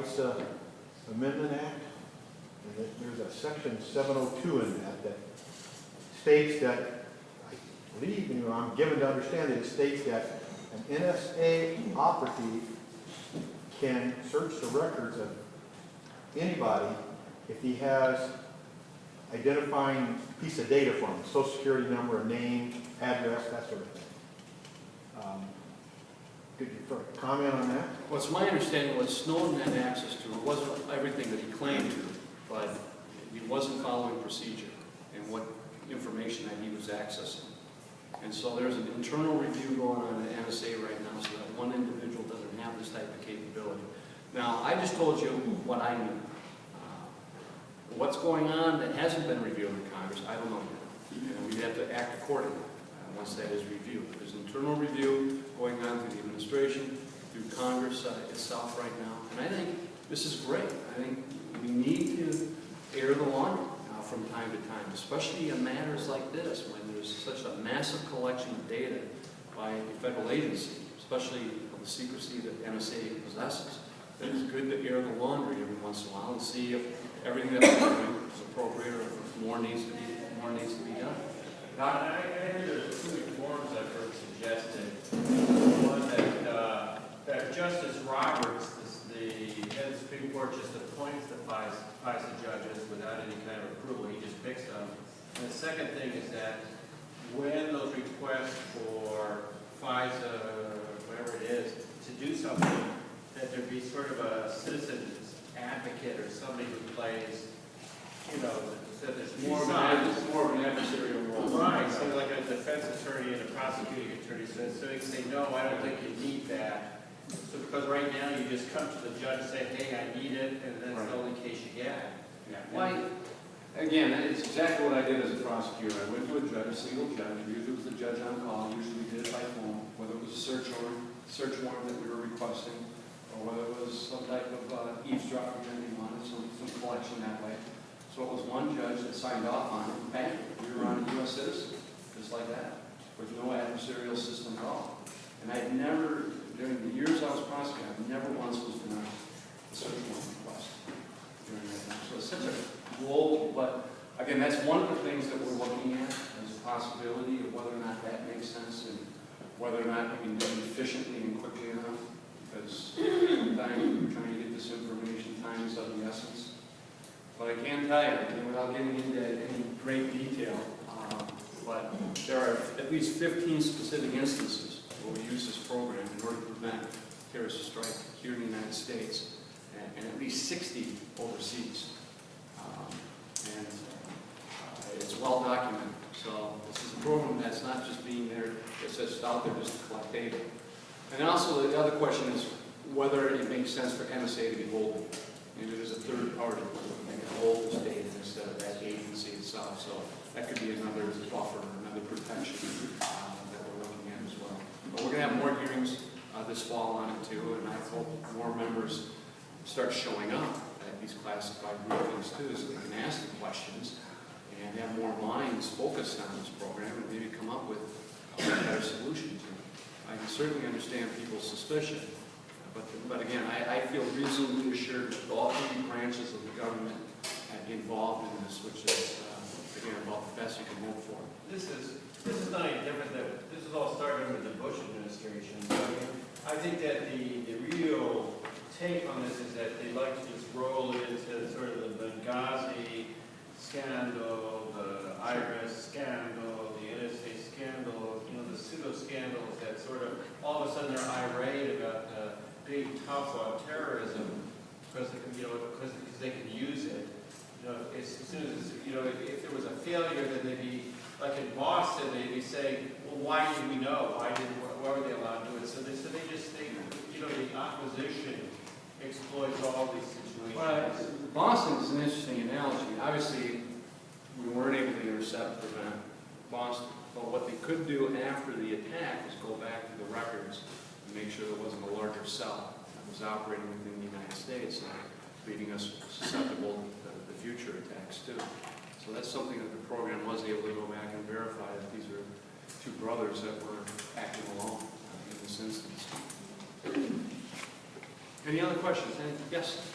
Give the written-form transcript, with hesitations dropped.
FISA Amendment Act, and there's a section 702 in that states that, I believe, I'm given to understand that it states that an NSA operative can search the records of anybody if he has identifying piece of data from him, social security number, a name, address, that sort of thing. Could you comment on that? Well, it's my understanding what Snowden had access to, it wasn't everything that he claimed to, but he wasn't following procedure and what information that he was accessing. And so there's an internal review going on at NSA right now so that one individual doesn't have this type of capability. Now, I just told you what I knew. What's going on that hasn't been revealed in Congress, I don't know yet. And we'd have to act accordingly once that is reviewed. There's an internal review going on through the administration, through Congress itself right now. And I think this is great. I think we need to air the laundry from time to time, especially in matters like this, when there's such a massive collection of data by a federal agency, especially the secrecy that NSA possesses. It's good to air the laundry every once in a while and see if everything that we're doing is appropriate or if more needs to be done. I heard there's two reforms I've heard suggested. One that Justice Roberts, the head of the Supreme Court, just appoints the FISA judges without any kind of approval. He just picks them. And the second thing is that when those requests for FISA, whatever it is, to do something, that there be sort of a citizen's advocate or somebody who plays, that there's more of an adversarial role. Right, so like a defense attorney and a prosecuting attorney, so they can say, no, I don't think you need that. So because right now you just come to the judge and say, hey, I need it, and that's the only case you get. Yeah. Why? Again, it's exactly what I did as a prosecutor. I went to a judge, a single judge, usually it was the judge on call, usually we did it by phone, whether it was a search warrant that we were requesting, or whether it was some type of eavesdropping that we wanted, some collection that way. So it was one judge that signed off on it, and bang, we were on a U.S. citizen, just like that, with no adversarial system at all. And I'd never, during the years I was prosecuting, I never once was denied a search warrant request during that time. So it's such a role, but again, that's one of the things that we're looking at as a possibility of whether or not that makes sense and whether or not we can do it efficiently and quickly enough. Because sometimes we're trying to get this information, time is of the essence. But I can tell you, without getting into any great detail, but there are at least 15 specific instances where we use this program in order to prevent terrorist strikes here in the United States, and at least 60 overseas. It's well documented. So this is a program that's not just being there, it's just out there just to collect data. And also the other question is whether it makes sense for NSA to be holding. Maybe there's a third party that can hold this data instead of that agency itself. So that could be another buffer, another protection that we're looking at as well. But we're going to have more hearings this fall on it too, and I hope more members start showing up at these classified briefings too, so they can ask the questions and have more minds focused on this program and maybe come up with a better solution to it. I can certainly understand people's suspicion, but again, I feel reasonably assured that all three branches of the government involved in this, which is, again, about the best you can hope for. This is not any different than, this is all starting with the Bush administration. So I think that the real take on this is that they like to just roll it into sort of the Benghazi scandal, the IRS scandal, the NSA scandal, the pseudo scandals that sort of all of a sudden they're irate about being tough on terrorism because they can use it. As soon as if there was a failure, then they'd be like in Boston, they'd be saying, well, why did we know? Why were they allowed to do it? So they the opposition exploits all these situations. Well, Boston is an interesting analogy. Obviously, we weren't able to intercept, prevent Boston. But what they could do after the attack is go back to the records and make sure there wasn't a larger cell that was operating within the United States, leaving us susceptible to the future attacks too. So that's something that the program was able to go back and verify that these are two brothers that were acting alone in this instance. Any other questions? Yes?